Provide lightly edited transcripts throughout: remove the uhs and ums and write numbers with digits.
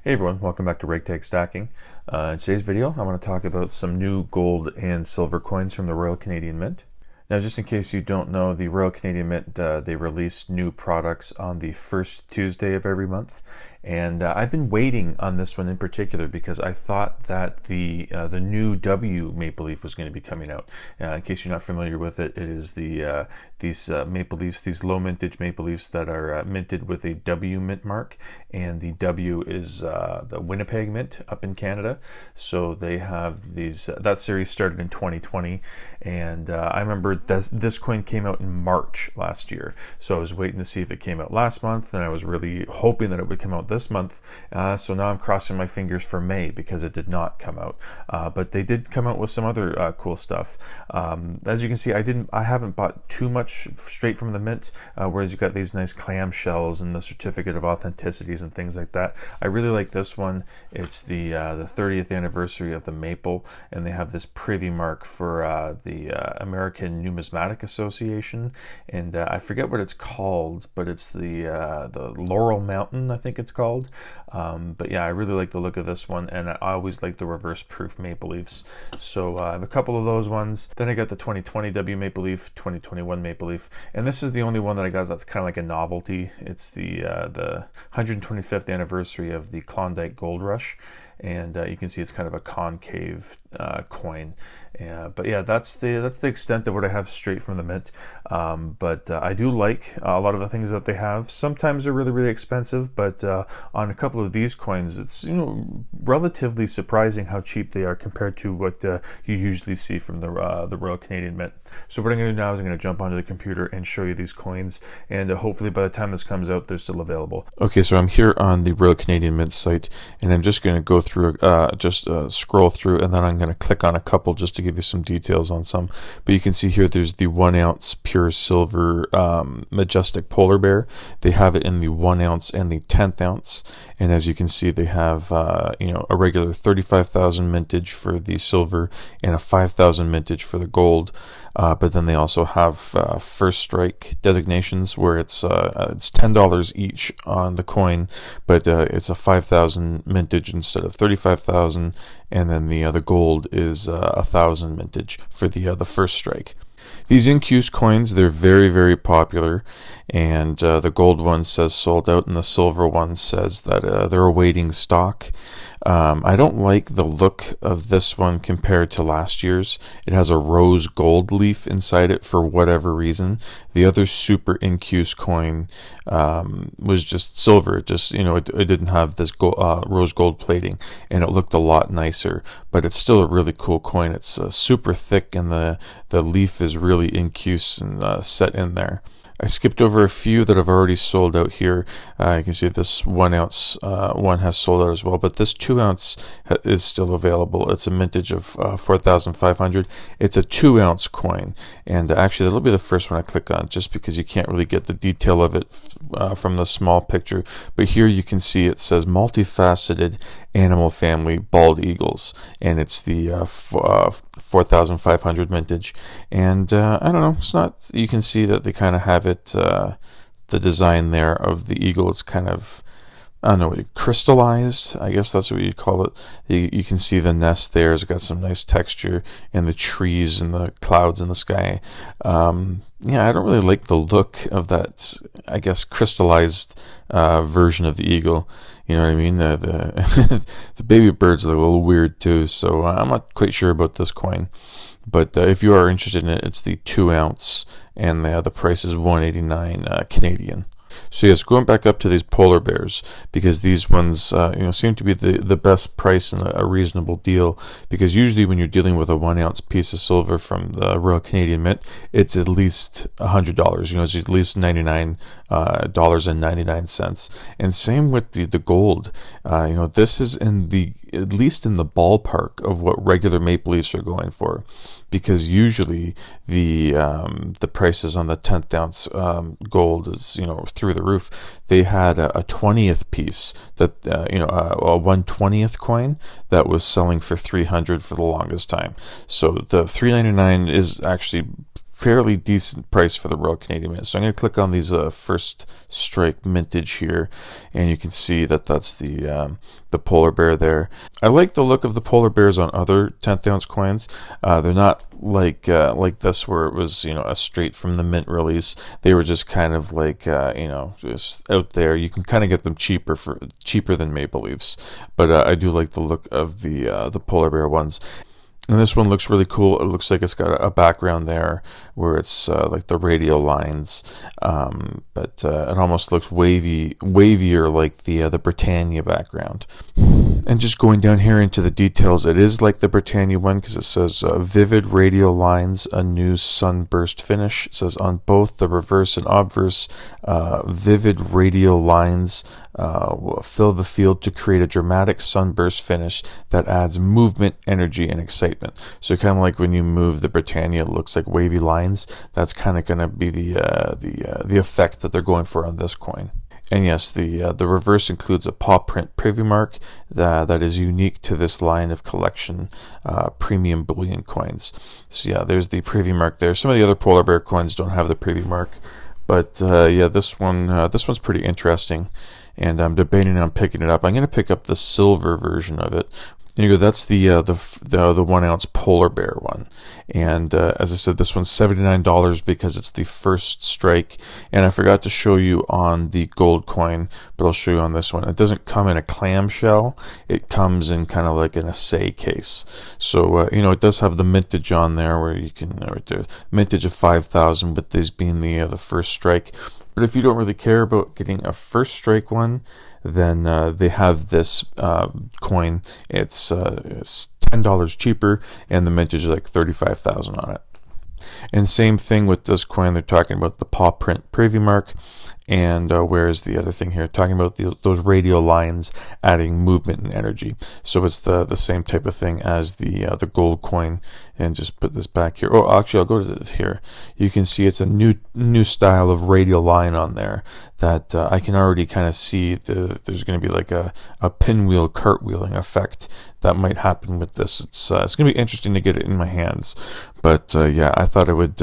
Hey everyone, welcome back to Rake Tag Stacking. In today's video, I want to talk about some new gold and silver coins from the Royal Canadian Mint. Now, just in case you don't know, the Royal Canadian Mint, they release new products on the first Tuesday of every month. And I've been waiting on this one in particular because I thought that the new W maple leaf was going to be coming out. In case you're not familiar with it, it is these maple leafs, these low mintage maple leafs that are minted with a W mint mark, and the W is the Winnipeg Mint up in Canada. So they have these. That series started in 2020, and I remember this coin came out in March last year. So I was waiting to see if it came out last month, and I was really hoping that it would come out this month. So now I'm crossing my fingers for May because it did not come out. But they did come out with some other cool stuff. As you can see, I haven't bought too much straight from the mint, whereas you've got these nice clamshells and the certificate of authenticities and things like that. I really like this one. It's the 30th anniversary of the maple, and they have this privy mark for the American Numismatic Association, and I forget what it's called, but it's the Laurel Mountain, I think it's called. But yeah, I really like the look of this one, and I always like the reverse proof maple leafs. So I have a couple of those ones. Then I got the 2020 W maple leaf, 2021 maple leaf, and this is the only one that I got that's kind of like a novelty. It's the 125th anniversary of the Klondike Gold Rush, and you can see it's kind of a concave coin. But yeah, that's the extent of what I have straight from the mint. But I do like a lot of the things that they have. Sometimes they're really expensive, but on a couple of these coins, it's relatively surprising how cheap they are compared to what you usually see from the Royal Canadian Mint. So what I'm going to do now is I'm going to jump onto the computer and show you these coins, and hopefully by the time this comes out, they're still available. Okay, so I'm here on the Royal Canadian Mint site, and I'm just going to go through, scroll through, and then I'm going to click on a couple just to give you some details on some. But you can see here there's the 1 ounce pure silver majestic polar bear. They have it in the 1 ounce and the 10th ounce, and as you can see, they have a regular 35,000 mintage for the silver and a 5,000 mintage for the gold. But then they also have first strike designations where it's $10 each on the coin, but it's a 5,000 mintage instead of 35,000, and then the gold is 1,000 mintage for the first strike. These incuse coins, they're very popular, and the gold one says sold out, and the silver one says that they're awaiting stock. I don't like the look of this one compared to last year's. It has a rose gold leaf inside it for whatever reason. The other super incuse coin was just silver. It just, it didn't have this rose gold plating, and it looked a lot nicer, but it's still a really cool coin. It's super thick, and the leaf is really incuse and set in there. I skipped over a few that have already sold out here. You can see this 1 ounce one has sold out as well, but this 2 ounce is still available. It's a mintage of 4,500. It's a 2 ounce coin, and actually that'll be the first one I click on just because you can't really get the detail of it from the small picture. But here you can see it says multifaceted animal family bald eagles, and it's the 4,500 mintage. And I don't know, it's not, you can see that they kind of have it, the design there of the eagle. It's kind of, I don't know, crystallized, I guess that's what you'd call it. You can see the nest there. It's got some nice texture, and the trees and the clouds in the sky. Yeah, I don't really like the look of that, I guess, crystallized version of the eagle. You know what I mean? The baby birds are a little weird too, so I'm not quite sure about this coin. But if you are interested in it, it's the 2 ounce, and the price is $189 Canadian. So yes, going back up to these polar bears, because these ones seem to be the best price and a reasonable deal, because usually when you're dealing with a 1 ounce piece of silver from the Royal Canadian Mint, it's at least $100. It's at least $99.99. And same with the gold. This is at least in the ballpark of what regular maple leafs are going for, because usually the prices on the 10th ounce gold is through the roof. They had a 20th piece that a 1/20th coin that was selling for $300 for the longest time. So the $399 is actually fairly decent price for the Royal Canadian Mint. So I'm going to click on these first strike mintage here, and you can see that that's the polar bear there. I like the look of the polar bears on other 10th ounce coins. They're not like this, where it was, you know, a straight from the mint release. They were just kind of like you know, just out there. You can kind of get them cheaper than Maple Leafs, but I do like the look of the polar bear ones. And this one looks really cool. It looks like it's got a background there where it's like the radial lines, but it almost looks wavier like the Britannia background. And just going down here into the details, it is like the Britannia one because it says vivid radial lines, a new sunburst finish. It says on both the reverse and obverse, vivid radial lines will fill the field to create a dramatic sunburst finish that adds movement, energy, and excitement. So kind of like when you move the Britannia, it looks like wavy lines. That's kind of going to be the effect that they're going for on this coin. And yes, the reverse includes a paw print privy mark that is unique to this line of collection premium bullion coins. So yeah, there's the privy mark there. Some of the other polar bear coins don't have the privy mark, but yeah, this one's pretty interesting, and I'm debating on picking it up. I'm going to pick up the silver version of it. And you go, that's the 1 ounce polar bear one, and as I said, this one's $79 because it's the first strike. And I forgot to show you on the gold coin, but I'll show you on this one. It doesn't come in a clamshell; it comes in kind of like an assay case. So you know, it does have the mintage on there, where you can right there, mintage of 5,000, with this being the first strike. But if you don't really care about getting a first strike one, then they have this coin. It's $10 cheaper, and the mintage is like 35,000 on it. And same thing with this coin. They're talking about the paw print privy mark. And where's the other thing here? Talking about those radial lines adding movement and energy. So it's the same type of thing as the gold coin. And just put this back here. Oh, actually, I'll go to here. You can see it's a new style of radial line on there that I can already kind of see. There's going to be like a pinwheel cartwheeling effect that might happen with this. It's going to be interesting to get it in my hands. But yeah, I thought I would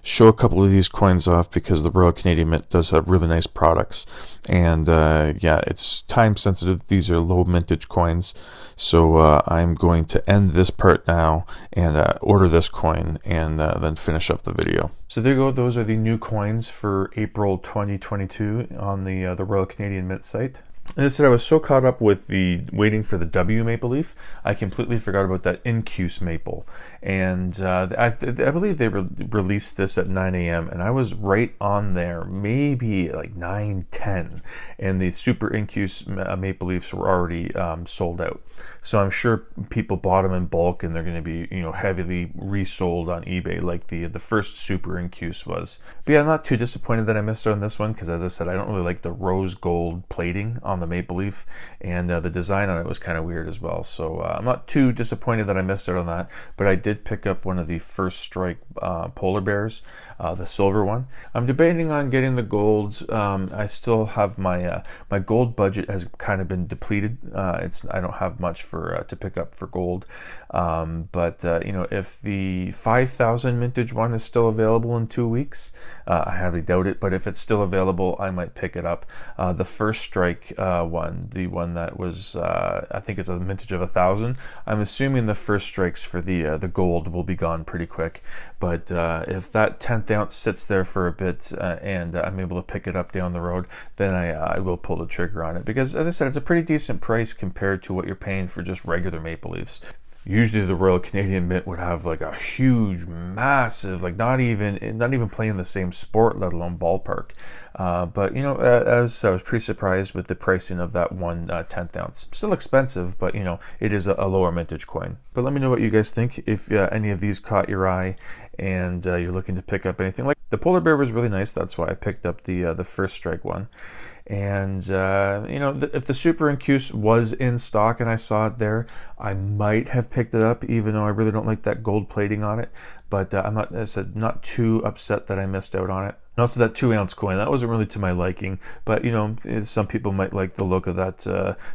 show a couple of these coins off because the Royal Canadian Mint does have really nice products. And yeah, it's time sensitive. These are low mintage coins. So I'm going to end this part now and order this coin and then finish up the video. So there you go. Those are the new coins for April 2022 on the Royal Canadian Mint site. As I said, I was so caught up with the waiting for the W maple leaf, I completely forgot about that Incuse maple. And I believe they released this at 9 a.m. and I was right on there, maybe like 9:10, and the super Incuse maple leafs were already sold out. So I'm sure people bought them in bulk, and they're going to be, you know, heavily resold on eBay like the first super Incuse was. But yeah, I'm not too disappointed that I missed out on this one because, as I said, I don't really like the rose gold plating on the maple leaf, and the design on it was kind of weird as well. So I'm not too disappointed that I missed out on that, but I did pick up one of the first strike polar bears, the silver one. I'm debating on getting the gold. I still have my my gold budget has kind of been depleted. I don't have much for to pick up for gold, but you know, if the 5,000 mintage one is still available in 2 weeks, I highly doubt it, but if it's still available, I might pick it up. The first strike one, the one that was I think it's a mintage of 1,000. I'm assuming the first strikes for the gold will be gone pretty quick, but if that 10th ounce sits there for a bit and I'm able to pick it up down the road, then I will pull the trigger on it, because as I said, it's a pretty decent price compared to what you're paying for just regular maple leafs. Usually the Royal Canadian Mint would have like a huge, massive, like not even playing the same sport, let alone ballpark. But you know, as I was pretty surprised with the pricing of that one 10th ounce. Still expensive, but you know, it is a lower mintage coin. But let me know what you guys think, if any of these caught your eye and you're looking to pick up anything. Like the polar bear was really nice, that's why I picked up the first strike one. And you know, if the super Incuse was in stock and I saw it there, I might have picked it up, even though I really don't like that gold plating on it. but I'm not, as I said, not too upset that I missed out on it. And also that 2-ounce coin, that wasn't really to my liking, but you know, some people might like the look of that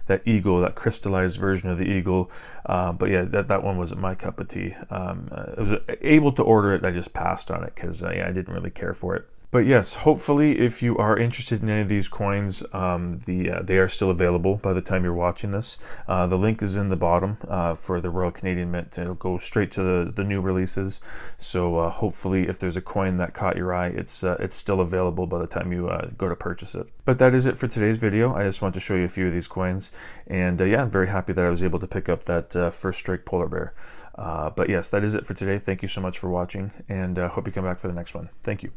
that eagle, that crystallized version of the eagle. But yeah, that one wasn't my cup of tea. I was able to order it, I just passed on it because yeah, I didn't really care for it. But yes, hopefully if you are interested in any of these coins, they are still available by the time you're watching this. The link is in the bottom for the Royal Canadian Mint. It'll go straight to the new releases. So hopefully if there's a coin that caught your eye, it's still available by the time you go to purchase it. But that is it for today's video. I just want to show you a few of these coins. And yeah, I'm very happy that I was able to pick up that First Strike Polar Bear. But yes, that is it for today. Thank you so much for watching, and hope you come back for the next one. Thank you.